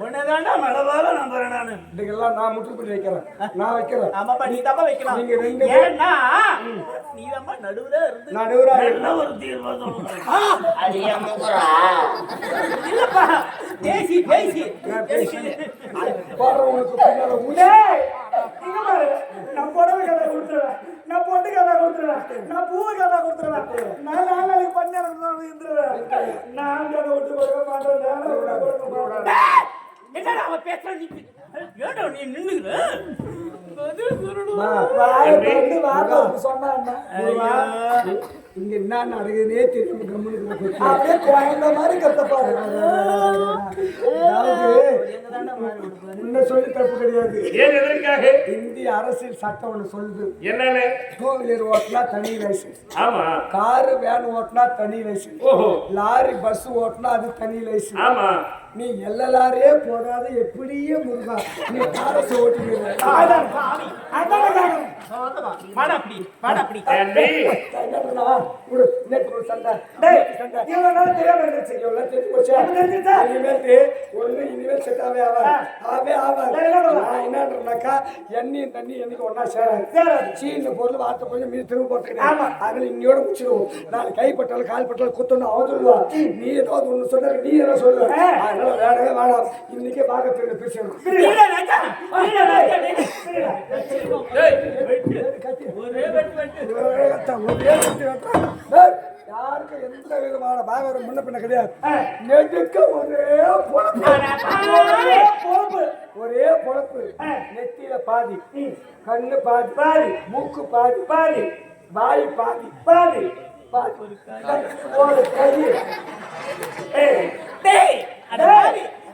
உன்னதாண்டா மலபால நம்புறேன் நானு. இதுக்கெல்லாம் நான் முற்றுப்புள்ளி வைக்கிறேன். நான் வைக்கிறேன். ஆமாப்பா நீ தப்பா வைக்கலாம். நீங்க ரெண்டு ஏன்னா நீதம்மா நடுவுல இருந்து நடுவுல என்ன ஒரு தீர்வு சொல்றேன். அது ஏன் முகரா? இல்லப்பா பேசி பேசி போறவங்களுக்கு பின்னால உடே இங்க பாரு. நான் புடவை கதை கொடுத்துருவேன். நான் பொட்டு கதை கொடுத்துருவேன். நான் பூவை கதை கொடுத்துருவேன். நான் நாளைக்கு பண்ணி இருந்துருவேன். நான் கதை விட்டு கொடுக்க மாட்டேன். என்னடா அவன் பேசுறான்? ஏடா நீ நின்னுக்கிற இங்க என்ன நடக்குதுன்னே தெரியும். அப்படியே குழந்த மாதிரி கத்தப்பாரு. முன்ன சொல்லி தப்பு கிடையாது. இந்திய அரசியல் சட்டம் ஒண்ணு சொல்லுது. என்னன்னு? டூ வீலர் ஓட்டினா தனி லைசன்ஸ். ஆமா. காரு வேன் ஓட்டினா தனி லைசன்ஸ். லாரி பஸ் ஓட்டினா அது தனி லைசன்ஸ். ஆமா. நீ எல்லா லாரியே போடாத எப்படியே முருகா நீ காரத்தை ஓட்டிடுற. எண்ணெயும் தண்ணி என்னைக்கு ஒன்னா சேராது. சீன பொருள் வார்த்தை கொஞ்சம் மீது திரும்ப போட்டு அதுல இன்னையோட முடிச்சிடுவோம். நான் கைப்பட்டாலும் கால் பட்டாலும் குத்தணும் அவதுருவா. நீ ஏதோ ஒண்ணு சொன்ன நீ ஏதோ சொல்லுவ. வேணவே வேணாம். இன்னைக்கே பார்க்க தெரிஞ்ச பேசணும். யாருக்கு எந்த விதமான பாகம் முன்ன பின்ன கிடையாது. நெடுக்க ஒரே பொழப்பு. ஒரே பொழப்பு. நெத்தியில பாதி, கண்ணு பாதி பாதி, மூக்கு பாதி பாதி, வாய் பாதி பாதி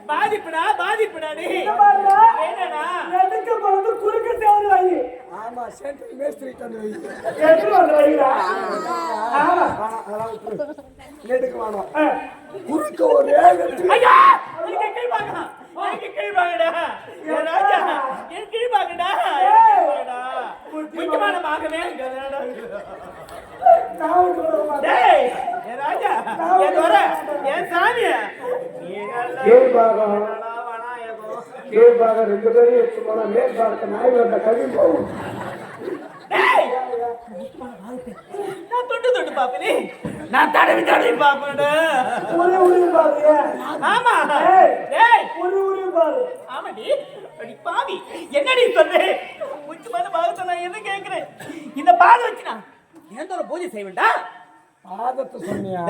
பாதிப்புடா பாதிப்புடா. குறுக்க தேவை வாங்கி. ஆமா சென்ட்ரல் மேஸ்திரி தந்து நெடுக்க வேணும். குறுக்க ஒரே ரெண்டு பேரும் மேல் பார்க்க நாய் வந்த கல்வி போகும். நான் தொட்டு தொட்டு பாப்பேனே. நான் தடவி தடவி பாப்பேன். ஆமா ஆமாடி. அடி பாவி என்னடி சொல்ற? முக்கியமான பாகத்தை நான் என்ன கேட்கிறேன்? இந்த பாகம் வச்சுனா எந்த ஒரு பூஜை செய்வேண்டா? பாதத்தை சொன்னியா?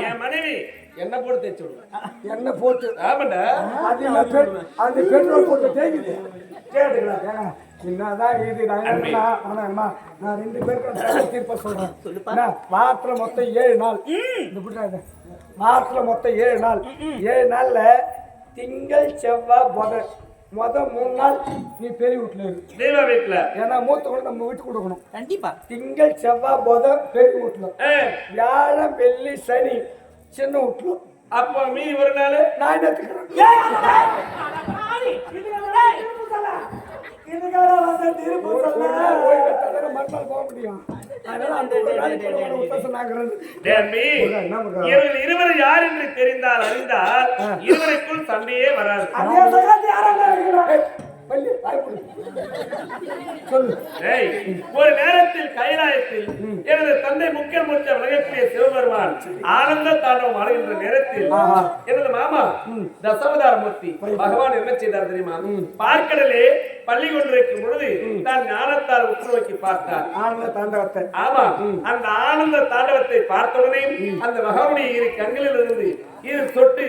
என் மனைவி என்ன போட்டு தேய்ச்சி விடுவேன். என்ன போட்டு அந்த பெட்ரோல் போட்டு தேய்க்குது. என்னதான் இது நான் ரெண்டு பேருக்கு தீர்ப்ப சொல்றேன். வாரத்துல மொத்தம் 7 நாள். வாரத்துல மொத்தம் 7 நாள். 7 நாள்ல திங்கள் செவ்வாய் புதன் மொதல் 3 நாள் நீ பெரிய வீட்டுல இருக்கு. ஏன்னா மூத்த கூட நம்ம வீட்டு கொடுக்கணும். கண்டிப்பா. திங்கள் செவ்வாய் புதன் பெரிய வீட்டுல, வியாழன் வெள்ளி சனி சின்ன வீட்டுல. அப்போ மீ ஒரு நாள் நான் எடுத்துக்கிறேன். மறுநாள் போக முடியும். இருவர் யார் என்று தெரிந்தால் அறிந்தால் இருவருக்குள் சண்டையே வராது. ஒரு நேரத்தில் கைலாயத்தில் எனது தந்தை முக்கிய மூர்த்த விலகக்கூடிய சிவபெருமான் ஆனந்த தாண்டவம் ஆடுகின்ற நேரத்தில் எனது மாமா தசவதார மூர்த்தி பகவான் என்ன செய்தார் தெரியுமா? பார்க்கடலே பள்ளி கொண்டிருக்கும் பொழுது தான் ஞானத்தால் உற்று நோக்கி பார்த்தார் ஆனந்த தாண்டவத்தை. ஆமா, அந்த ஆனந்த தாண்டவத்தை பார்த்தவுடனே அந்த மகாவுடைய இரு கண்களில் இருந்து இரு சொட்டு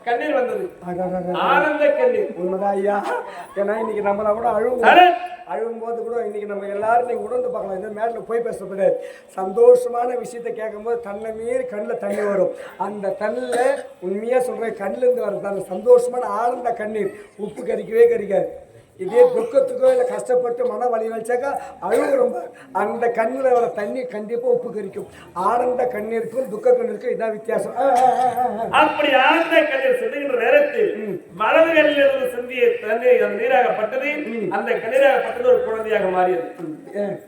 கண்ணீர் வந்தது. ஆனந்த கண்ணீர். உண்மைதான் ஐயா. ஏன்னா இன்னைக்கு நம்மள கூட அழுவும் போது கூட இன்னைக்கு நம்ம எல்லாரும் நீங்க உணர்ந்து பார்க்கலாம். இந்த மேல போய் பேசக்கூடாது. சந்தோஷமான விஷயத்த கேட்கும் போது தன்னை மீறி கண்ணில் தண்ணி வரும். அந்த கண்ணில் உண்மையா சொல்றேன், கண்ணில இருந்து வர்றது அந்த சந்தோஷமான ஆனந்த கண்ணீர் உப்பு கறிக்கவே கறிக்காது. இதே துக்கத்துக்கோ இல்லை கஷ்டப்பட்டு மன வலி வச்சாக்கா அழுகுறோம். அந்த கண்ணில் வர தண்ணி கண்டிப்பா உப்பு கரிக்கும். ஆனந்த கண்ணீருக்கும் துக்க கண்ணீருக்கும் இதான் வித்தியாசம். அப்படி ஆனந்த கண்ணீர் சிந்துகின்ற நேரத்தில் வலது கண்ணில் இருந்து சிந்திய தண்ணீர் அந்த நீராகப்பட்டது. அந்த கண்ணீராகப்பட்டது ஒரு குழந்தையாக மாறியது.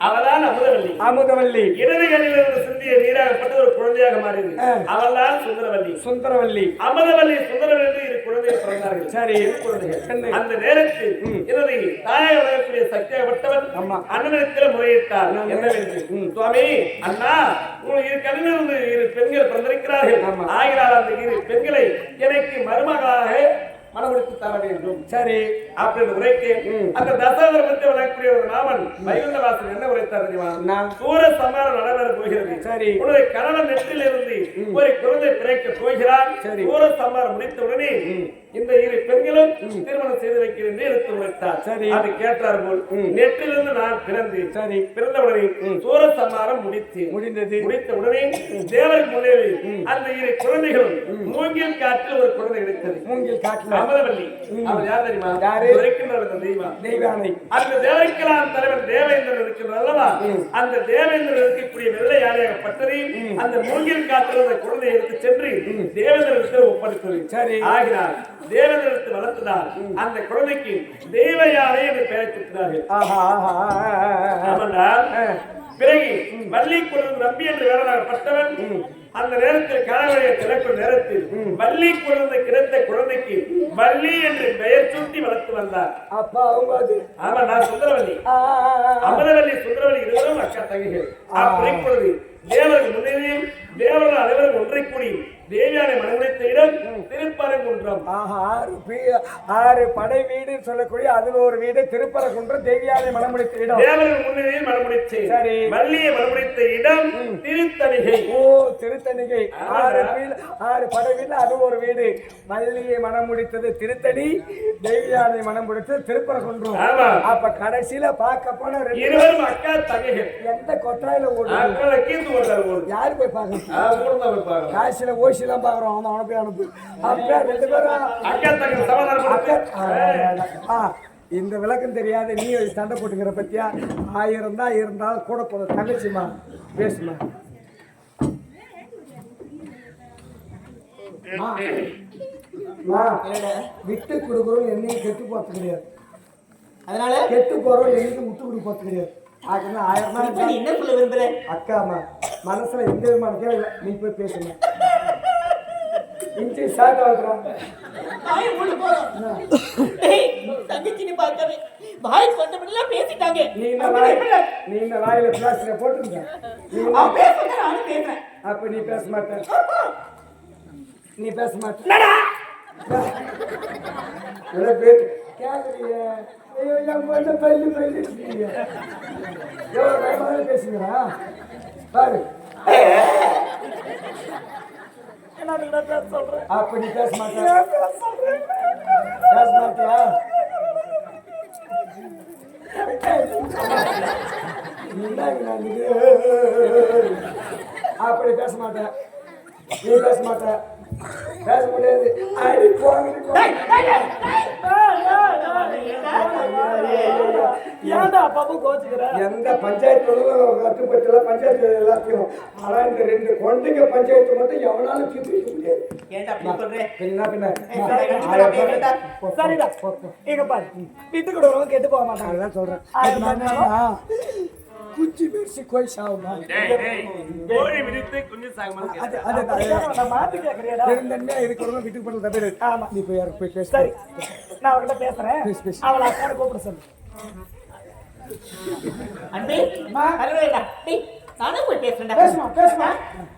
அவள்தான் அமுதவல்லி. அமுதவல்லி. இடது கண்ணில் இருந்து சிந்திய நீராகப்பட்டது ஒரு குழந்தையாக மாறியது. அவள்தான் சுந்தரவல்லி. சுந்தரவல்லி. அமுதவல்லி சுந்தரவல்லி என்று இரு குழந்தைகள் பிறந்தார்கள். சரி, குழந்தைகள். அந்த நேரத்தில் எனது தாயை வளர்க்கக்கூடிய சக்தியாகப்பட்டவன் அண்ணனிடத்தில் முறையிட்டார். என்னவென்று, சுவாமி அண்ணா, உங்களுக்கு இரு கண்ணிலிருந்து இரு பெண்கள் பிறந்திருக்கிறார்கள். ஆகினால் அந்த இரு பெண்களை எனக்கு மருமகளாக மனமுடித்து தர வேண்டும். சரி அப்படின்னு உரைக்கு அந்த தசவதர்மத்தை வளர்க்கக்கூடிய ஒரு மாமன் வைகுண்டவாசன் என்ன உரைத்தார் தெரியுமா? சூர சம்மாரம் நடைபெற போகிறது. சரி, உன்னுடைய கணவன் நெற்றில் இருந்து ஒரு குழந்தை பிறக்க போகிறார். சூர சம்மாரம் முடித்த உடனே இந்த இரு பெண்களும் திருமணம் செய்து வைக்கிறேன் என்று எடுத்து உரைத்தார். சரி, அது கேட்டார் போல் நெற்றிலிருந்து நான் பிறந்து சரி பிறந்த உடனே சூர சம்மாரம் முடிந்தது. முடித்த உடனே தேவர் முன்னேறி அந்த இரு குழந்தைகளும் மூங்கில் காட்டில் ஒரு குழந்தை கிடைத்தது. மூங்கில் காட்டில் அமரவல்லி. அவர் யார் தெரியுமா? தெய்வானை. அந்த தேவைக்கெல்லாம் தலைவன் தேவேந்திரன் இருக்கிறார் அல்லவா? அந்த தேவேந்திரன் இருக்கக்கூடிய வெள்ளை யானையாகப்பட்டது அந்த மூங்கில் காட்டில் அந்த குழந்தையை எடுத்து சென்று தேவேந்திரனுக்கு ஒப்படைத்தது. சரி, ஆகினார் தேவேந்திரத்தை வளர்த்ததால் அந்த குழந்தைக்கு தெய்வ யானை என்று பெயர் கொடுத்தார்கள். பிறகு வள்ளி குழந்தை நம்பி என்று வேறப்பட்டவன் அந்த நேரத்தில் கணவனையை திறக்கும் நேரத்தில் வள்ளி குழந்தை கிடைத்த குழந்தைக்கு வள்ளி என்று பெயர் சூட்டி வளர்த்து வந்தார். அப்பா அவங்க ஆமா, நான் சுந்தரவல்லி, அமரவல்லி, சுந்தரவல்லி இருவரும் அக்கா தங்கைகள். அப்பொழுது தேவர்கள் முன்னேறியும் தேவர்கள் அனைவரும் ஒன்றை கூடி தேவியானை மனமுடித்த இடம் திருப்பரங்குன்றம். ஆறு படை வீடு சொல்லக்கூடிய அதுல ஒரு வீடு திருப்பரங்குன்றம். தேவியானை மனமுடித்த இடம் தேவர்கள் முன்னேறியும் மனமுடிச்சு. சரி, வள்ளியை மனமுடித்த இடம் திருத்தணிகை. ஓ, திருத்தணிகை. ஆறு படை வீடு அது ஒரு வீடு. வள்ளியை மனம் முடித்தது திருத்தணி, தேவியானை மனம் முடித்தது திருப்பரங்குன்றம். ஆமா, அப்ப கடைசியில பார்க்க போன இருவரும் அக்கா தங்கைகள். எந்த கொட்டாயில ஓடுது? யாரு போய் பார்க்கணும்? காசில ஓசிலாம் பாக்குறோம். அவனை போய் அனுப்பு. அப்ப ரெண்டு பேரும் அக்கா தங்கை சமாதானம். இந்த விளக்கம் தெரியாத நீ சண்டை போட்டுக்கிற பத்தியா? 1000 தான் இருந்தாலும் கூட போத தங்கச்சிமா பேசுமா. விட்டு கொடுக்குறோம் என்னையும் கெட்டு போறது கிடையாது. அதனால கெட்டு போறோம் எங்களுக்கு விட்டு கொடுக்க போறது கிடையாது. 1000 தான். என்ன சொல்ல விரும்புற? அக்காமா மனசுல எந்த விதமான கேள்வி இல்லை. நீ போய் பேசுங்க. Inch chat ஆகுறோம். தங்கச்சினி பார்க்கவே வாய் கொண்டபடிலாம் பேசிட்டாங்க. நீ இந்த வாயில பிளாஸ்டர் போட்டுருங்க. நானும் பேசுறேன். அப்ப நீ பேச மாட்டேன். நீ பேச மாட்டேன். கேக்குறீங்க? ஐயோ, என் பொண்ணு பள்ளி எவ்வளவு பயமாக பேசுகிறா பாரு. அப்ப நீ பேச மாட்டியா? பேச மாட்டியா? அப்படி பேச மாட்டேன். நீ பேச மாட்டேன். பேச முடியாது. அடி போங்க. எந்த பஞ்சாயத்து கட்டுப்பட்டு பஞ்சாயத்து எல்லாத்தையும். ஆனா இந்த 2 குழந்தைங்க பஞ்சாயத்து மட்டும் எவனாலும் தீர்த்து வைக்க முடியாது. வீட்டு கூட கெட்டு போக மாட்டாங்க சொல்றேன். குச்சி பேசி கோய் சாவுமா? கோழி விரித்து குஞ்சு சாகுமா? இருக்கிறவங்க வீட்டுக்கு போறது தவிர. ஆமா, நீ போய் யாருக்கு போய் பேச. சரி, நான் அவர்கிட்ட பேசுறேன். அவளை அக்காட கூப்பிட சொல்லு. அன்பே, அருவேடா. டேய், நானே போய் பேசுறேன்டா. பேசுமா பேசுமா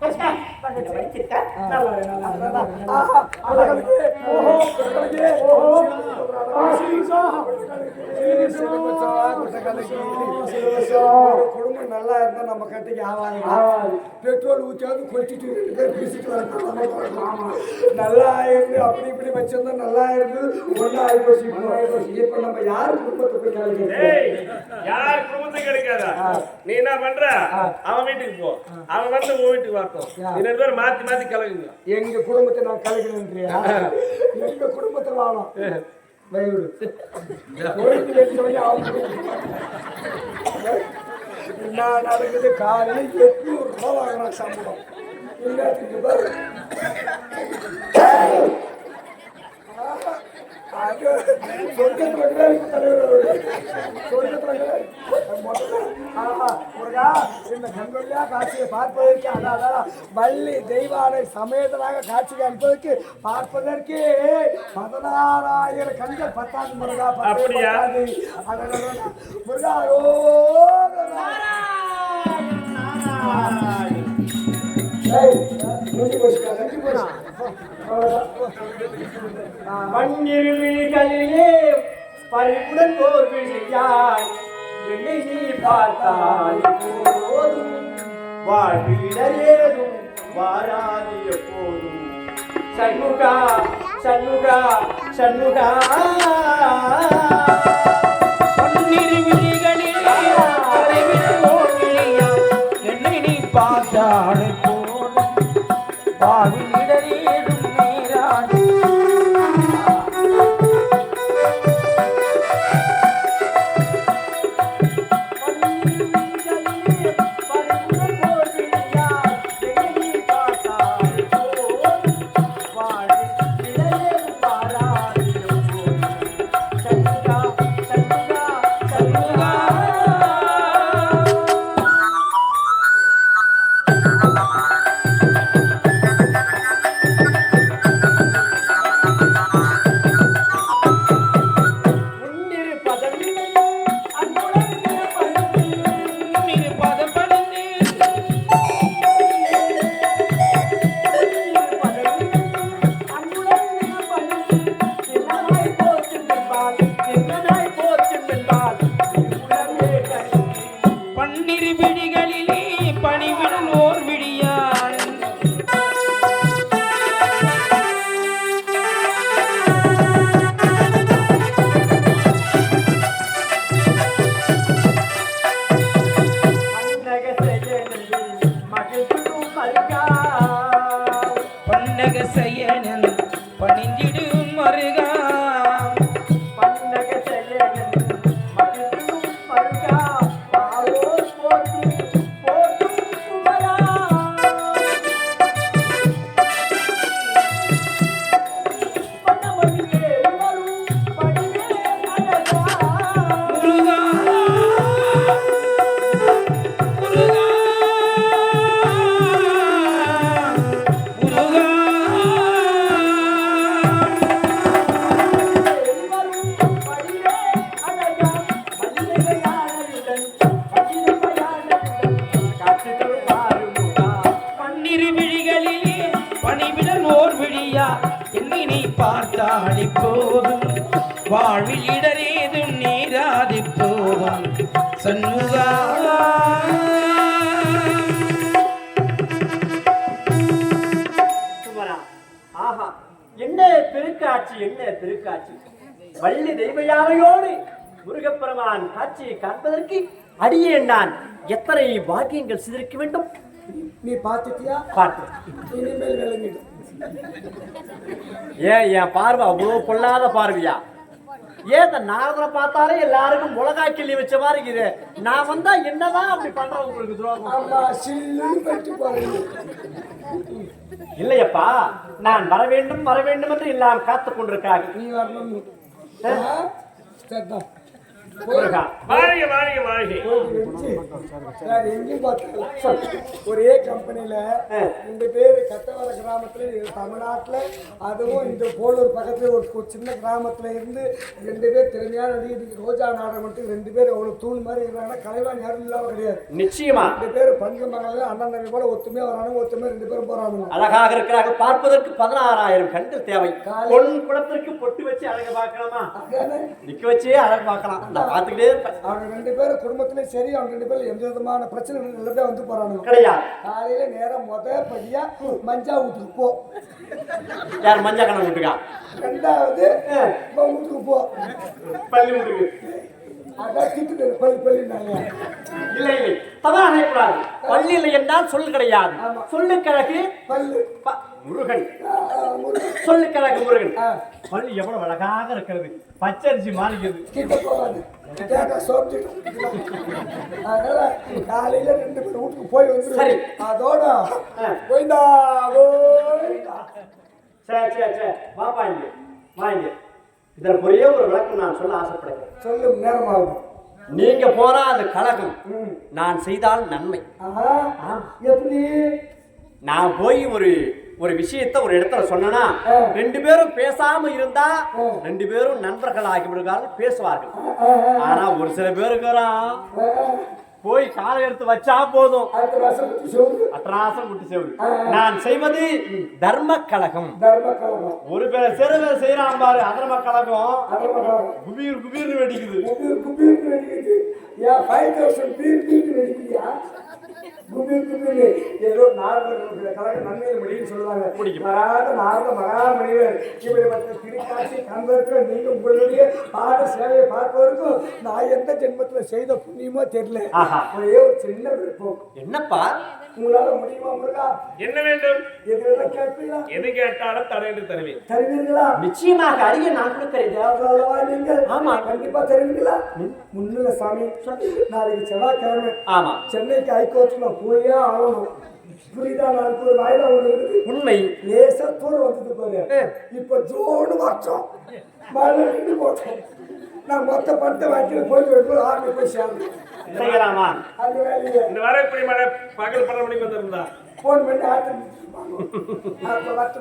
பேசுடா. பக்கத்துல வச்சிருக்கா. நல்லா. ஆஹா, அழகே. ஓஹோ, அழகே. ஓஹோ. குடும்பம் நல்லா இருந்தா நம்ம கட்டைக்கு ஆவாது. பெட்ரோல் ஊற்றாது கொட்டிட்டு நல்லா இருந்து அப்படி இப்படி வச்சிருந்தா நல்லா இருந்து ஒன்னும் ஆயிப்போச்சு. இப்ப நம்ம யாரு குடும்பத்தை யார் குடும்பத்தை கிடைக்காதா? நீ என்ன பண்ற? அவன் வீட்டுக்கு போ, அவன் வந்து உன் வீட்டுக்கு வரட்டும். 2 பேரும் மாத்தி மாத்தி கலகுங்க. எங்க குடும்பத்தை நான் கலக்கணும்ன்றியா? எங்க குடும்பத்தை வாழணும். வயிறு கோயிலுக்கு வெட்டி சொல்லி என்ன நடக்குது? காலையில் 800 ரூபா வாங்குறான் சம்பளம். எல்லாத்துக்கு பாரு. அது இந்த கண்கொள்ளியா காட்சியை பார்ப்பதற்கு அதான் வள்ளி தெய்வானை சமேதனாக காட்சிக்கு அனுப்பதற்கு பார்ப்பதற்கு 16,000 கண்கள் 10 முருகா முருகாயோ மண்ணிருவிழிகளிலே பறிவுடன் போர் விழியாய் என்னை நீ பார்த்தாய் போதும் வாழ்விடரேதும் வாராதிய போதும் சண்முகா சண்முகா சண்முகா மண்ணிருவிழிகளிலே பறிவுடன் போர் விழியாய் என்னை நீ பார்த்தாய் போதும் வாழ்விடரேதும் நேராது பார்த்தாடி போதும் வாழ்வில் இடரேதும் நீராதி போதும் சண்முகா ஆஹா என்ன திருக்காட்சி என்ன திருக்காட்சி வள்ளி தெய்வயானையோடு முருகப்பெருமான் காட்சியை காண்பதற்கு அடியேன் நான் எத்தனை பாக்கியங்கள் சிதறிக்க வேண்டும். நீ பார்த்துட்டியா? பார்த்தேன். இனிமேல் விளங்கிடும். ஏன் என் பார்வை அவ்வளவு கொள்ளாத பார்வையா? ஏன் இந்த நாரதனை பார்த்தாலே எல்லாருக்கும் முளகாய் கிள்ளி வச்ச மாதிரி இருக்குது. நான் வந்தா என்னதான் அப்படி பண்ற உங்களுக்கு துரோகம்? இல்லையப்பா, நான் வர வேண்டும் என்று எல்லாம் காத்துக் கொண்டிருக்காங்க. நீ வரணும். ஒரே கம்பெனில 2 பேர் கத்தவர கிராமத்துல தமிழ்நாட்டுல, அதுவும் இந்த போலூர் பக்கத்துல ஒரு சின்ன கிராமத்துல இருந்து 2 பேர் திறமையான நடிகை ரோஜா நாடகம் 2 பேர் அவ்வளவு தூண் மாதிரி இருக்கிறாங்க. கலைவாணி யாரும் இல்லாம கிடையாது. நிச்சயமா 2 பேர் பஞ்ச மகள் அண்ணன் தம்பி போல ஒத்துமையா வரானுங்க. ஒத்துமையா 2 பேரும் போறானுங்க. அழகாக இருக்கிறாங்க. பார்ப்பதற்கு 16,000 கண்கள் தேவை. பொன் குளத்திற்கு பொட்டு வச்சு அழகு பார்க்கலாமா? நிக்க வச்சே அழகு பார்க்கலாம். பார்த்துக்கிட்டே இருப்பேன். அவங்க 2 பேரும் குடும்பத்திலேயும் சரி, அவங்க 2 பேரும் எந்த விதமான பிரச்சனை நல்லதா வந்து போறாங்க கிடையாது. காலையில நேரம் முதல் படியா மஞ்சா வீட்டுக்கு போ. யார் மஞ்சா கணக்கு வீட்டுக்கா? 2வது வீட்டுக்கு போ. பள்ளி வீட்டுக்கு. அதான் திட்டு பள்ளினாங்க. இல்லை இல்லை, தவறாக நினைக்கூடாது. பள்ளியில் என்றால் சொல் கிடையாது. சொல்லுக்கிழக்கு பல்லு முருகன். சொல்லுக்கிழக்கு முருகன். பள்ளி எவ்வளவு அழகாக இருக்கிறது. பச்சரிசி மாறிக்குது. கிட்ட போகாது தேங்காய் சோப்பிட்டு அதனால காலையில 2 பேர் வீட்டுக்கு போய் வந்துரு. சரி. அதோட போய்தா போய்தா. சரி சரி சரி வாப்பா இங்க வாங்க. இதற்கு ஒரே ஒரு விளக்கம் நான் சொல்ல ஆசைப்படுகிறேன். சொல்லு நேரமாகும். நீங்க போனா அது கழகம், நான் செய்தால் நன்மை. எப்படி நான் போய் ஒரு விஷயத்தை ஒரு இடத்துல சொன்னா 2 பேரும் பேசாம இருந்தா 2 பேரும் நண்பர்கள் ஆகிவிடுவார்கள், பேசுவார்கள். ஆனா ஒரு சில பேருக்கு போய் காலை எடுத்து வச்சா போதும் அட்டராசம் விட்டு செவ்வு. நான் செய்வது தர்ம கழகம். ஒரு பேர் சிறு செய்யறான் பாரு அதர்ம கழகம். குபீர் குபீர்னு வெடிக்குது. ஏதோ நார்மல் கழகம் நன்மை முடியும் சொல்லுவாங்க. வராத நார்ம மகாமணிவர் இப்படிப்பட்ட திருக்காட்சி கண்பருக்கு நீங்க உங்களுடைய பாட சேவையை பார்ப்பதற்கும் நான் எந்த ஜென்மத்துல செய்த புண்ணியமோ தெரியல. ஒரே ஒரு சின்ன விருப்பம். என்னப்பா? உங்களால முடியுமா முருகா? என்ன வேண்டும்? எதுவும் கேட்பீங்களா? எது கேட்டாலும் தடையிட்டு தருவேன். தருவீங்களா? நிச்சயமாக அறிய நான் கொடுக்கிறேன். நீங்கள் ஆமா கண்டிப்பா தருவீங்களா? முன்னுல சாமி நாளைக்கு செவ்வாய்க்கிழமை ஆமா சென்னைக்கு ஹைகோர்ட்ல போயே ஆகணும். புரியுதா? நாளைக்கு ஒரு வாயிலா ஒண்ணு இருக்குது. உண்மை. லேசா தூரம் வந்துட்டு பாரு. இப்ப ஜோடு வருஷம் மழை நின்று போட்டோம். நான் மொத்த பணத்தை வாங்கிட்டு போய் ஆர்மி போய் சேர்ந்து செய்யலாமா? அந்த வேலையை இந்த வரக்கூடிய மழை பகல் 12 மணிக்கு வந்திருந்தா போன் பண்ணி ஆட்டு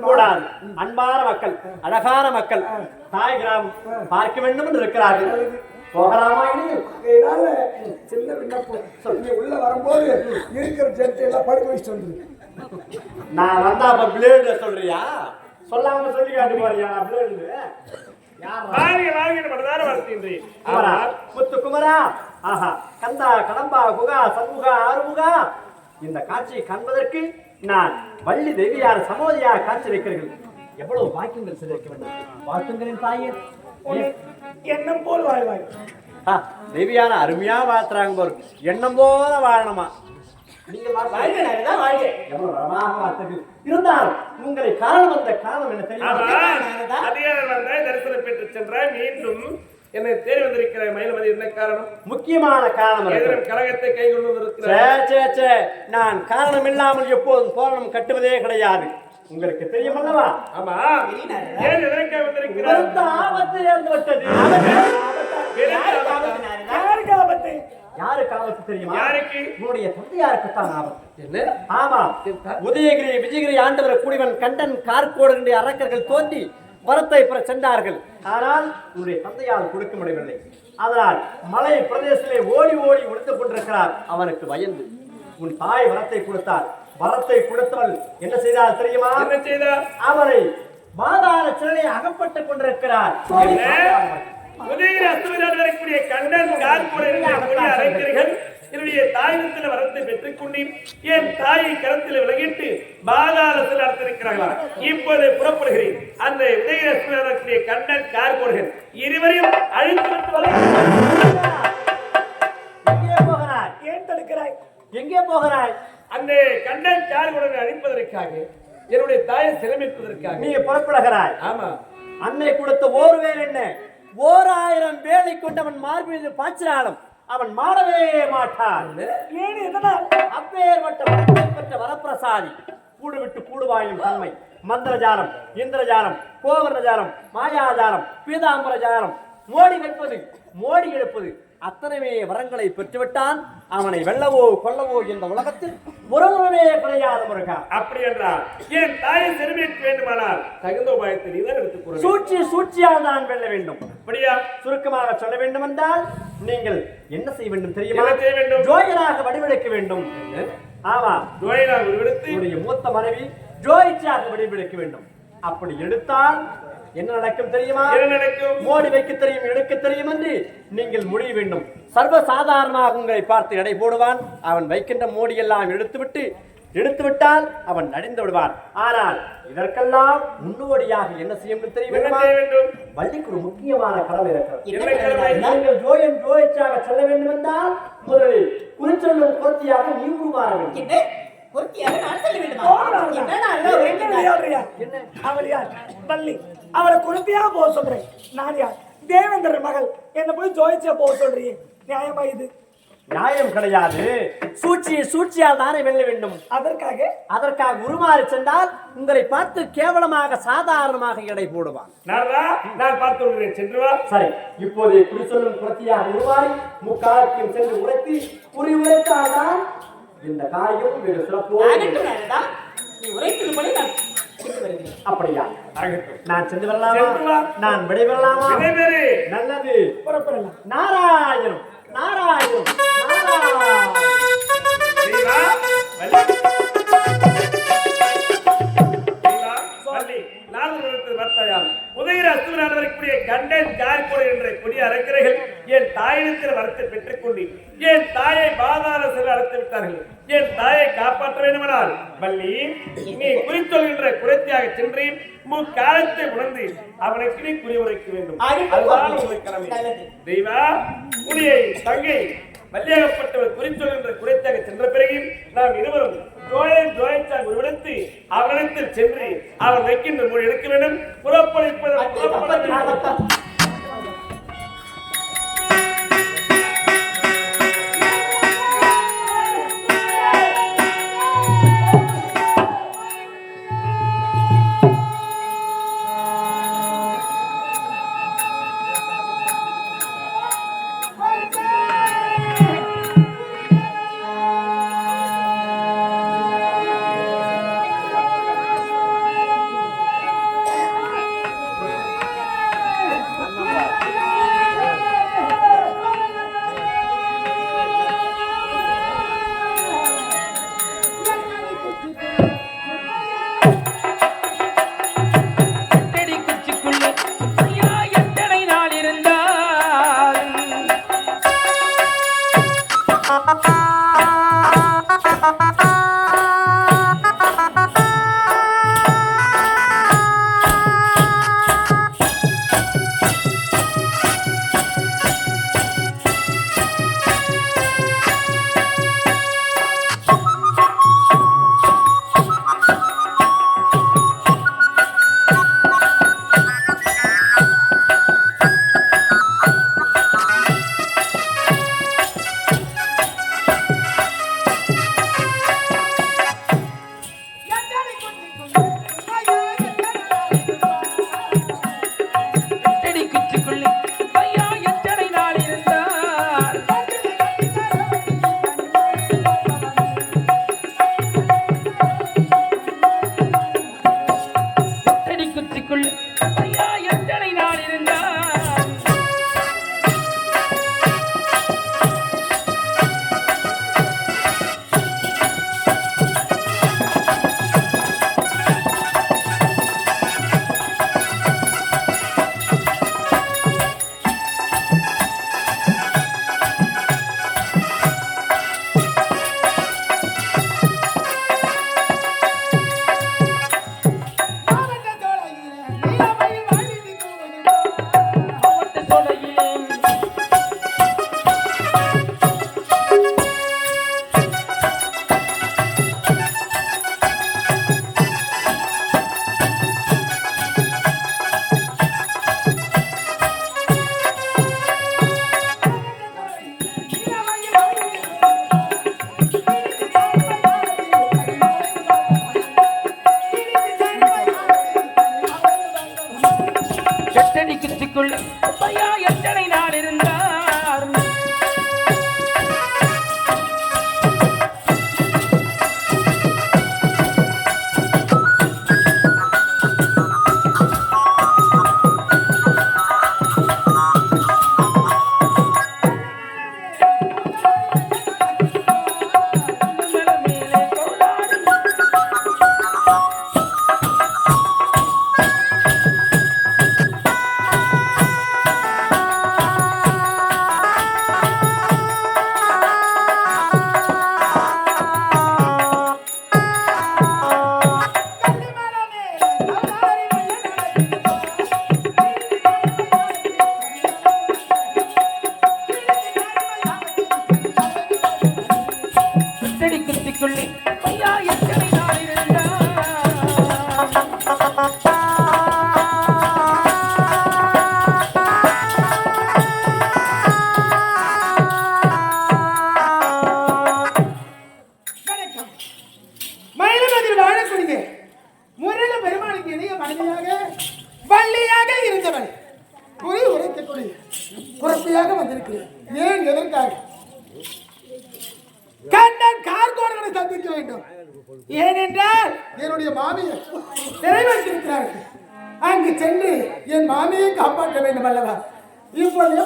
கூடாது. அன்பான மக்கள், அழகான மக்கள், தாய் கிராமம் பார்க்க வேண்டும் என்று இருக்கிறார்கள். போகலாமா? இதனால சின்ன விண்ணப்பம். நீ உள்ள வரும்போது இருக்கிற ஜனத்தை எல்லாம் படுக்க வச்சுட்டு வந்துரு. நான் வந்தா அப்ப பிளேடு சொல்றியா? சொல்லாம சொல்லி காட்டு பாரியா பிளேடு. முத்துக்குமரா, ஆஹா, கந்தா, கடம்பா, குகா, சண்முகா, ஆறுமுகா, இந்த காட்சியை காண்பதற்கு நான் வள்ளி தேவியார் சமோதியாக காட்சி வைக்கிறீர்கள். எவ்வளவு வாக்கியங்கள் சிதைக்க வேண்டும். வாழ்த்துங்களின் தாயே, எண்ணம் போல் வாழ்வாய். தேவியான அருமையா வாழ்த்துறாங்க பாரு. எண்ணம் போல வாழணுமா? இருந்தாலும் உங்களை காரணம் வந்த காரணம் என்ன தெரியுமா? தரிசனம் பெற்று சென்றால் மீண்டும் என்னை தேடி வந்திருக்கிற மயிலமதி என்ன காரணம்? முக்கியமான காரணம் கழகத்தை கை கொண்டு வந்திருக்கிறேன். நான் காரணம் இல்லாமல் எப்போதும் தோரணம் கட்டுவதே கிடையாது. உங்களுக்கு தெரியும் அல்லவா? ஆமா. ஏன் எதற்காக வந்திருக்கிறார்? ஆபத்து ஏற்பட்டது. யாருக்கு ஆபத்து தெரியுமா? யாருக்கு? உன்னுடைய தந்தையாருக்குத்தான் ஆபத்து. என்ன? ஆமா. உதயகிரி விஜயகிரி ஆண்டவர் கூடிவன் கண்டன் கார்கோடு அரக்கர்கள் தோன்றி வரத்தை பெற சென்றார்கள். ஆனால் உன்னுடைய தந்தையால் கொடுக்க முடியவில்லை. அதனால் மலை பிரதேசத்திலே ஓடி ஓடி ஒழித்து கொண்டிருக்கிறார். அவனுக்கு பயந்து உன் தாய் வரத்தை கொடுத்தார். வரத்தை கொடுத்தவள் என்ன செய்தால் தெரியுமா? என்ன செய்தார்? அவரை பாதாள சிறையை அகப்பட்டுக் கொண்டிருக்கிறார். உதயகிரி அஸ்தமிரால் வரக்கூடிய கண்டன் கார்கோடு அரைக்கிறீர்கள். என்னுடைய தாயிடத்தில் வரத்தை பெற்றுக் கொண்டு என் தாயை கரத்தில் விலகிட்டு பாதாளத்தில் அர்த்திருக்கிறார்களா? இப்போது புறப்படுகிறேன். அந்த உதயகிரி அஸ்தமிரால் வரக்கூடிய கண்டன் கார்கோடுகள் இருவரையும் அழித்து எங்கே போகிறாய்? ஏன் தடுக்கிறாய்? எங்கே போகிறாய்? அந்த கண்டன் கார்கோடுகளை அழிப்பதற்காக, என்னுடைய தாயை சிரமிப்பதற்காக நீ புறப்படுகிறாய். ஆமா. அன்னை கொடுத்த ஒரு வேல் என்ன 1000 வேலை கொண்டவன் மார்பில் பாய்ச்சினாலும் அவன் மாடவே மாட்டான். ஏன் எதனால்? அப்பேற்பட்ட வரத்தை பெற்ற வரப்பிரசாதி. கூடு விட்டு கூடுவாயும் தன்மை. மந்திரஜாலம், இந்திரஜாலம், கோவர்ணஜாலம், மாயாஜாலம், பீதாம்பரஜாலம், மோடி வைப்பது, மோடி எடுப்பது, அத்தனைவே வரங்களை பெற்றுவிட்டான். அவனை வெல்லவோ கொல்லவோ என்ற உலகத்தில் ஒருவனே கிடையாது முருகா. அப்படி என்றால் என் தாயை சிறுமிக்க வேண்டுமானால் தகுந்த உபாயத்தை நீதான் எடுத்துக் சூழ்ச்சியால் தான் வெல்ல வேண்டும். அப்படியா? சுருக்கமாக சொல்ல வேண்டும் என்றால் நீங்கள் என்ன செய்ய வேண்டும் தெரியுமா? செய்ய வேண்டும்? ஜோயனாக வடிவெடுக்க வேண்டும். ஆமா, ஜோயனாக வடிவெடுத்து உன்னுடைய மூத்த மனைவி ஜோயிச்சாக வடிவெடுக்க வேண்டும். அப்படி எடுத்தால் என்ன நடக்கும் தெரியுமா? என்ன நடக்கும்? மோடி வைக்க தெரியும், எடுக்க தெரியும் என்று நீங்கள் முடிய வேண்டும். சர்வசாதாரணமாக உங்களை பார்த்து எடை போடுவான். அவன் வைக்கின்ற மோடி எல்லாம் எடுத்து விட்டால் அவன் நடிந்து விடுவான். ஆனால் இதற்கெல்லாம் முன்னோடியாக என்ன செய்ய வேண்டும்? வள்ளிக்கு ஒரு முக்கியமான கடமை இருக்கிறது. நீங்கள் ஜோயிச்சாக சொல்ல வேண்டும் என்றால் முதலில் குறிச்சொல்லும் பொருத்தியாக நீ உருவார வேண்டும். அவளை குழந்தையா போக சொல்றேன். நான் யார்? தேவேந்திர மகள் என்ன போய் ஜோதிச்சா போக சொல்றீங்க, நியாயமா இது? நியாயம் கிடையாது. சூழ்ச்சியால் தானே வெல்ல வேண்டும். அதற்காக உருமாறி சென்றால் உங்களை பார்த்து கேவலமாக சாதாரணமாக எடை போடுவான். நான் பார்த்து வருகிறேன், சென்று வா. சரி, இப்போது குறி சொல்லும் புரத்தியாக உருவாய் முக்காலத்தையும் சென்று உரைத்து குறி உரைத்தால்தான் இந்த காரியம் வெகு சிறப்பு. நீ உரைத்ததுபடி நான் அப்படியா? நான் சென்று வரலாமா? நான் விடைபெறலாமா? நல்லது, புறப்படலாம். நாராயணம் நாராயணம் உதயகிரி அஸ்தமனானவருக்குரிய கண்டன் கார்கோடு என்ற கொடிய அரக்கர்கள் என் தாயிடத்தில் வரத்தை பெற்றுக் கொண்டு என் தாயை பாதாள செல்ல அழைத்து விட்டார்கள். என் தாயை காப்பாற்ற வேண்டுமானால் வள்ளி, நீ குறித்தொல்கின்ற குறைத்தியாக சென்று முக்காலத்தை உணர்ந்து அவனுக்கு நீ குறி உரைக்க வேண்டும். அதுதான் உங்களுக்கு கடமை. தெய்வா, உடைய தங்கை வல்லியாகப்பட்டவர் குறித்தொல்கின்ற குறைத்தாக சென்ற பிறகு நாம் இருவரும் ஜோயச்சாக உருவெடுத்து அவனிடத்தில் சென்று அவர் வைக்கின்ற மொழி எடுக்க வேண்டும். புறப்படுப்பது மயிலமதில் வாழக்கூடிய முரள பெருமாளுக்கு இணைய மனைவியாக வள்ளியாக இருந்தவள் குறி உரைக்கக்கூடிய புறப்பையாக வந்திருக்கிறேன். ஏன் எதற்காக? கண்ணன் கார்கோடனை சந்திக்க வேண்டும். ஏனென்றால் என்னுடைய மாமியை சிறை வைத்திருக்கிறார்கள். அங்கு சென்று என் மாமியை காப்பாற்ற வேண்டும் அல்லவா? இப்பொழுது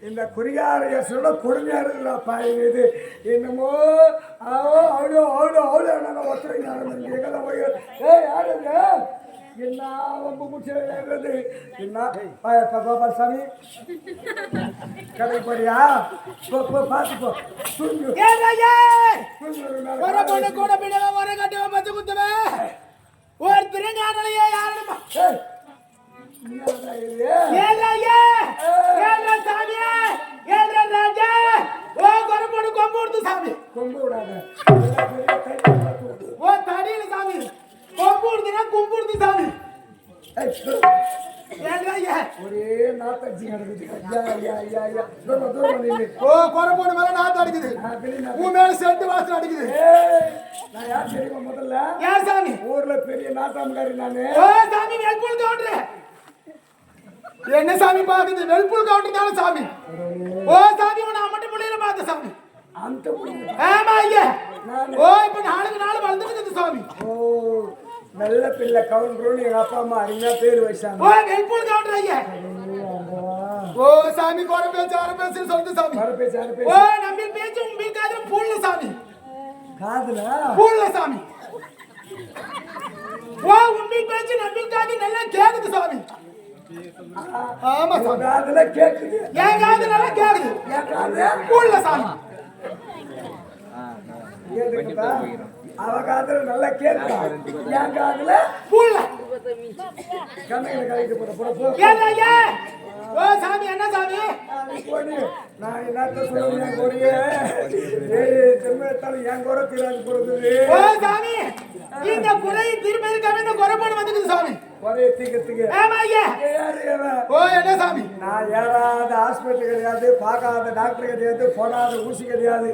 இந்த குறியாரைய சொல்ல கொடுமையாருங்களா பாயுது என்னமோ அவ்வளோ அவ்வளோ அவ்வளோ நாங்கள் ஒருத்தரை போய் யாருங்க என்ன ரொம்ப முடிச்சது என்ன கோபால் சாமி கடை போறியா பார்த்து போ ஒரு திருஞானலையே யாருமா சாமி கொம்பு விடாத ஓ தடியில சாமி கொம்பு விடுதுன்னா கொம்பு விடுது சாமி ஒரே நாத்தடிச்சு கிடக்குது ஓ கொரப்போடு மேல நாத்து அடிக்குது உன் மேல செட்டு வாசல் அடிக்குது நான் யார் தெரியுமா முதல்ல யார் சாமி ஊர்ல பெரிய நாட்டாமக்காரி நானு ஓ சாமி வெல்புல் கவுண்டர் என்ன சாமி பாக்குது வெல்புல் கவுண்டர் தான சாமி ஓ சாமி உன்னை அம்மட்ட புள்ளையில பார்த்த சாமி அந்த ஆமா ஐயா ஓ இப்ப நாளுக்கு நாள் வளர்ந்துட்டு சாமி ஓ நல்ல பிள்ளை கவுண்டர்னு எங்க அப்பா அம்மா அருமையா பேர் வச்சாங்க ஓ வெல்புல் கவுண்டர் ஐயா ஓ சாமி கோர பேச்சு அரை பேச்சு சொல்லுது சாமி வர பேச்சு ஓ நம்ம பேச்சு உங்க காதுல பூல்ல சாமி காதுல பூல்ல சாமி ஓ உங்க பேச்சு நம்ம காது நல்லா கேக்குது சாமி ஆமா சாமி காதுல கேக்குது என் காது நல்லா கேக்குது என் காது பூல்ல சாமி அவ காதுல நல்லா கேக்குதா என் காதுல பூல்ல கண்ணகில கழிக்க போற ஏன் ஓ சாமி என்ன சாமி நான் என்னத்த சொல்லுவேன் கொடியே திரும்ப என் குறை தீராது போறது ஓ சாமி இந்த குறையை தீர்ப்பதற்காக இந்த குறைபாடு வந்துக்குது சாமி. குறைய தீக்கிறதுக்கு ஆமா ஐயா. யாரு இவன்? ஓ என்ன சாமி? நான் ஏறாத ஹாஸ்பிட்டல் கிடையாது, பார்க்காத டாக்டர் கிடையாது, போடாத ஊசி கிடையாது.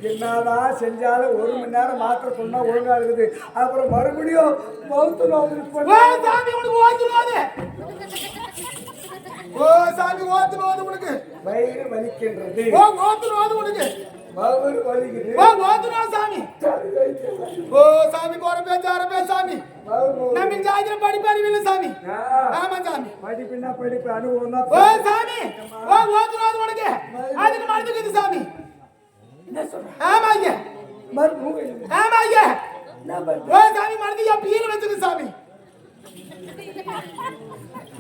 என்னதான் செஞ்சாலும் 1 மணி நேரம் மாத்திரை சொன்னா ஒழுங்கா இருக்குது. அப்புறம் மறுபடியும் மவுத்து ஓ சாமி உனக்கு ஓத்துனோது. ஓ சாமி ஓத்துனோது உனக்கு. வயிறு வலிக்கின்றது. ஓ ஓத்துனோது உனக்கு. வயிறு வலிக்குது. ஓ ஓத்துனோ சாமி. ஓ சாமி கோர பேச்சார சாமி. நம்ம ஜாதில படிப்பறிவில்லை சாமி. ஆமா சாமி. படிப்புனா படிப்பு, அனுபவம் தான். ஓ சாமி. ஓ ஓத்துனோது உனக்கு. அதுக்கு மறந்துக்குது சாமி. என்ன சொல்ற? ஆமா ஐயா. மறுபடியும் ஆமா ஐயா. என்ன பண்ற? ஓ சாமி மறந்து பீல வச்சுக்கு சாமி.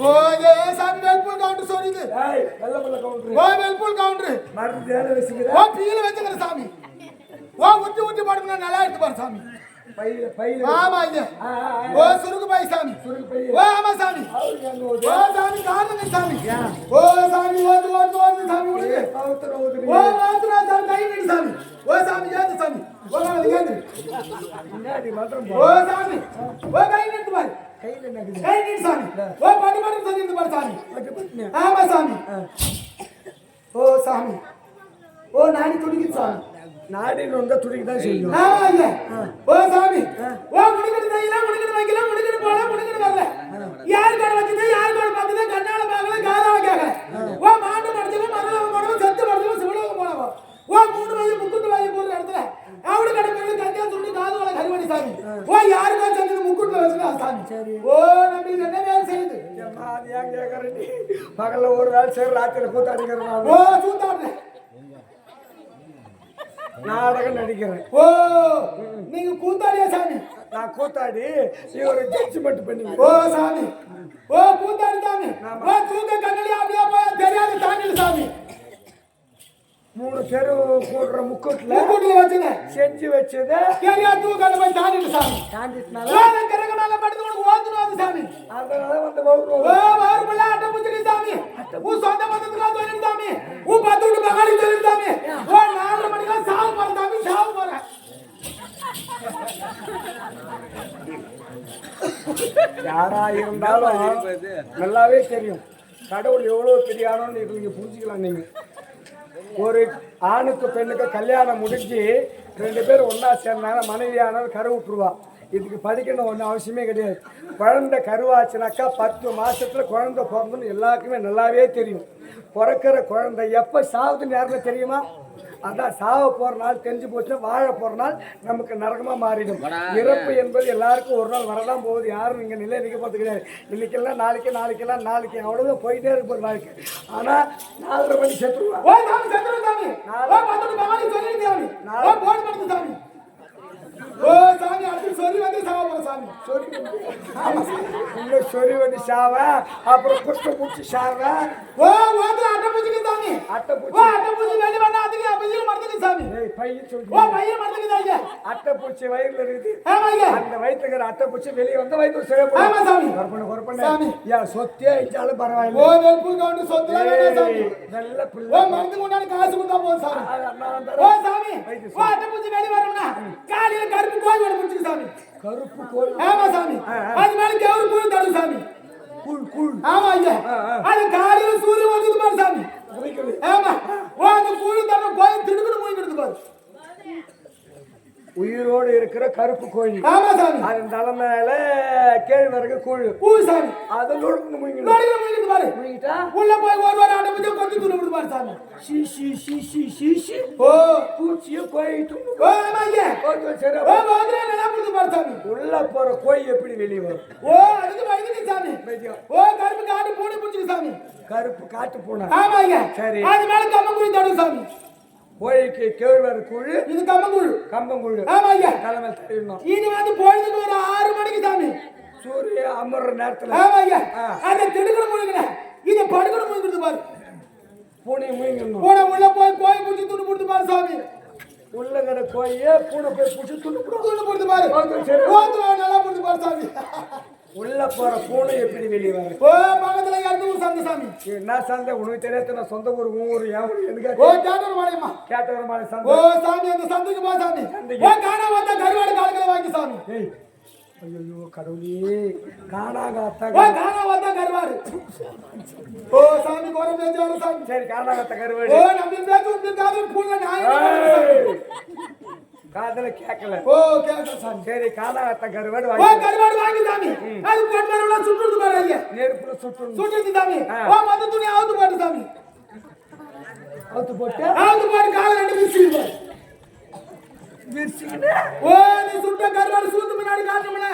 ஓ ஏ சாமி வெல்புல் கவுண்டர் சொல்லுது. ஏய் வெள்ளப்பள்ள கவுண்டர். ஓ வெல்புல் கவுண்டர். மருந்து தேட வச்சுக்கிற. ஓ பீல வச்சுக்கிற சாமி. ஓ உட்டி படுனா நல்லா எடுத்து பாரு சாமி. பையில ஆமா ஐயா. ஓ சுருக்கு பை சாமி. சுருக்கு பை. ஓ ஆமா சாமி. ஓ சாமி காரணங்க சாமி. ஓ சாமி ஓது சாமி உனக்கு. ஓ வாத்துறா சாமி கை நீட்டு சாமி. ஓ சாமி ஏத்து சாமி. ஓ நாளை ஏத்து. முன்னாடி மந்திரம் ஓ சாமி. ஓ கை நீட்டு பாரு. கையில நக்குது. கை நீட்டு சாமி. ஓ படி சொல்லிட்டு பாரு சாமி. ஆமா சாமி. ஓ சாமி. ஓ நாடி துடிக்குது சாமி. நாடின்னு வந்தா துடிக்கு தான் செய்யும். ஆமா ஐயா. ஓ சாமி. ஓ முடுக்கிட்டு தையில முடுக்கிட்டு வைக்கல முடுக்கிட்டு போல முடுக்கிட்டு வரல. யார் கால வச்சது யார் கால பார்த்தது கண்ணால பார்க்கல காதால கேட்கல. ஓ மாண்டு மடிச்சது மரலவ போனவ செத்து மடிச்சது சிவலோக போனவ. ஓ 3 வயசு முக்குட்டு வாங்கி போற இடத்துல அவளு கடமையில கத்தியா துண்டு காதுவல கரிவடி சாமி. ஓ யாருக்கா செஞ்சது முக்குட்டு வச்சது சாமி. சரி. ஓ நம்ம என்ன வேலை செய்யுது? அம்மா அது ஏன் கேக்குற நீ? பகல்ல ஒரு வேளை சரி, ராத்திரி கூத்தாடிக்கிறேன். ஓ சூத்தாடுற. நாடகம் நடிக்கிறேன். ஓ நீங்க கூத்தாடியா சாமி? நான் கூத்தாடி நீ ஒரு ஜட்ஜ்மெண்ட் பண்ணி. ஓ சாமி. ஓ கூத்தாடி சாமி. ஓ தூக்க கண்ணலி அப்படியே போய் தெரியாத தாண்டிடு சாமி. 3 தெரு கூடுற முக்கூட்டுல வச்சுங்க செஞ்சு வச்சது தெரியா தூக்க போய் தாண்டிடு சாமி. தாண்டிட்டனால கரக மேல படுத்து உனக்கு ஓத்துனது சாமி. அதனால வந்து வரும். ஓ வாருக்குள்ள அட்ட புடிச்சு சாமி. உன் சொந்த பந்தத்துல தோணி சாமி. உன் பத்து விட்டு மகாலி தோணி சாமி. ஓ 4 மணிக்கு சாவு போற சாமி சாவு போற. யாரா இருந்தாலும் நல்லாவே தெரியும் கடவுள் எவ்வளவு பெரிய ஆனோன்னு நீங்க புரிஞ்சுக்கலாம். நீங்க ஒரு ஆணுக்கு பெண்ணுக்கு கல்யாணம் முடிஞ்சு 2 பேரும் ஒன்னா சேர்ந்தாங்க, மனைவியானவர் கரு விட்டுருவா. இதுக்கு படிக்கணும் ஒன்றும் அவசியமே கிடையாது. குழந்தை கருவாச்சுனாக்கா 10 மாசத்துல குழந்தை பிறந்துன்னு எல்லாருக்குமே நல்லாவே தெரியும். பிறக்கிற குழந்தை எப்போ சாவுதுன்னு யாருன்னு தெரியுமா? அதான் சாவ போற நாள் தெரிஞ்சு போச்சுன்னா வாழ போற நாள் நமக்கு நரகமா மாறிடும். இறப்பு என்பது எல்லாருக்கும் ஒரு நாள் வரதான் போகுது. யாரும் இங்க நிலை நிற்க போறது கிடையாது. இன்னைக்கெல்லாம் நாளைக்கெல்லாம் நாளைக்கு அவ்வளவுதான் போயிட்டே இருப்பது வாழ்க்கை. ஆனா 4:30 மணி செத்துருவா. ஓ சாமி செத்துரு சாமி. ஓ பத்து மகாலி சொல்லி சாமி. ஓ போன் பண்ணுது சாமி. ஓ சாமி அடுத்து சொல்லி வந்து சாவ போற சாமி. சொறி இன்னும் சொறி வந்து சாவ, அப்புறம் குஷ்ட பூச்சி சாவ. ஓ ஓத்துல அட்டை பூச்சிக்கு சாமி. அட்டை ஓ பூச்சி அட்டை பூச்சி வெளிய வந்தா அதுக்கு பையில மறந்துக்கு சாமி. பையன் சொல்லி ஓ பையில மறந்துக்கு ஐயா. அட்டை பூச்சி வயிறுல இருக்குது. ஆமா ஐயா. அந்த வயித்துல இருக்கிற அட்டை பூச்சி வெளியே வந்து வயிற்று சிறப்பு. ஆமா சாமி. கொரப்பன சாமி. ஏன் சொத்தே இட்டாலும் பரவாயில்லை. ஓ வெல்புல் கவுண்டர் சொத்துல வேணும் சாமி. நல்ல ஓ பிள்ளை. மருந்து கொண்டாடி காசு கொடுத்தா போதும் சாமி. ஓ சாமி. ஓ அட்டை பூச்சி வெளிய வரணும்னா காலையில கருப்பு கோழி வட முடிச்சுக்கு சாமி. கருப்பு கோழி. ஆமா சாமி. அது மேல கேவரு கூழ் தரும் சாமி. கூழ். ஆமா ஐயா. அது காலையில சூரியன் வந்து பாரு சாமி. ஆமா. ஓ அந்த கூழ் தரும் கோழி திடுக்குன்னு மூங்கிடுது பாரு. உயிரோடு இருக்கிற கருப்பு கோழி. ஆமா சாமி. அதன் தலைமையில கேழ்வரகு கூழ். சாமி. அதை நொறுக்கு மூங்கிடும். மூங்கிடுது பாரு. மூங்கிட்டா உள்ள போய் ஒரு வாரம் அட்டை பூச்சி கொத்தி துண்ணு பாரு சாமி. சி. ஓ பூச்சிய கோழி துண்ணு. ஓ ஆமா ஐயா. சரி. ஓ மாதிரி நல்லா புடிச்சு பாரு சாமி. உள்ள போற கோழி எப்படி வெளியே வரும்? ஓ அதுக்கு வயதுக்கு சாமி. ஓ கருப்பு காட்டு பூனை புடிச்சு சாமி. கருப்பு காட்டு பூனை. ஆமா ஐயா. சரி. அது மேல கம்மங்குழி தடும் சாமி. கோழிக்கு கேழ்வரகு கூழ், இது கம்பங்குழு. ஆமா ஐயா. தலைமை தரணும். இது வந்து பொழுதுக்கு ஒரு 6 மணிக்கு சாமி. சூரிய அமர்ற நேரத்துல. ஆமா ஐயா. அந்த திடுக்கணும் முழுங்கின இத படுக்கணும் முழுங்குது பாரு. பூனை முழுங்கணும். பூனை உள்ள போய் கோழி புடிச்சு துண்ணு போடுது பாரு சாமி. உள்ளங்கிற கோழியே பூனை போய் புடிச்சு துண்ணு போடுது பாரு. ஓத்துல நல்லா போடுது பாரு சாமி. உள்ள போற பூனை எப்படி வெளியே வரும்? ஓ பக்கத்துல யாரு சந்தை சாமி. என்ன சந்தை உனக்கு தெரியாத? நான் சொந்த ஊர் ஊர் என் ஊர் எதுக்கு? ஓ கேட்டவர் மாலையம்மா. கேட்டவர் மாலை சந்தை. ஓ சாமி அந்த சந்தைக்கு போ சாமி. ஓ காணா வந்த கருவாடு கால்களை வாங்கி சாமி. ஏய் ஐயோ கடவுளே காணாகாத்த ஓ காணா வந்தா கருவாடு ஓ சாமி கோர பேச்சு வர சாமி சரி காணாகாத்த ஓ கருவாடு நம்ம பேச்சு உங்களுக்கு காது புள்ள நான் காதல கேட்கல ஓ கேட்க சாமி சரி காணாகாத்த கருவாடு ஓ வாங்கி கருவாடு வாங்கி சாமி அது போட்டு வரல சுட்டுது பாரு ஐயா நெருப்புல சுட்டு சுட்டுது சாமி ஓ மத்த துணி அவுத்து போட்டு சாமி அவுத்து போட்டு அவுத்து போட்டு கால ரெண்டு மிஸ்ஸிங்க விரிச்சிக்கிட்டு ஓ நீ சுட்ட கருவாடு சூத்து முன்னாடி காட்டுமல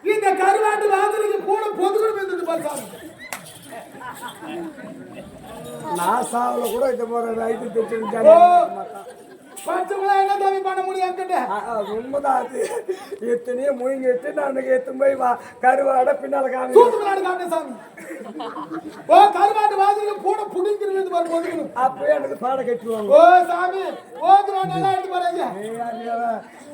இந்த கருவாடு வாங்குறதுக்கு கூட பொதுக்குள்ள வந்துட்டு பாரு சாமி நாசாவுல கூட இந்த மாதிரி ரைட்டு ஓ தெரிஞ்சிருந்தாங்க பச்சைக்குள்ள என்ன சாமி பண்ண முடியும் என்கிட்ட உண்மைதான் அது எத்தனையோ மூங்க எத்து நான் எத்தும் போய் கருவாட பின்னால காமி சூத்து முன்னாடி காட்டு சாமி ஓ கருவாடு வாங்குறதுக்கு கூட புடிங்கிறது பாரு பொதுக்குள்ள அப்பயே எனக்கு பாட கட்டுவாங்க ஓ சாமி ஓ கருவாடு எல்லாம் எடுத்து பாரு ஐயா ஏய்,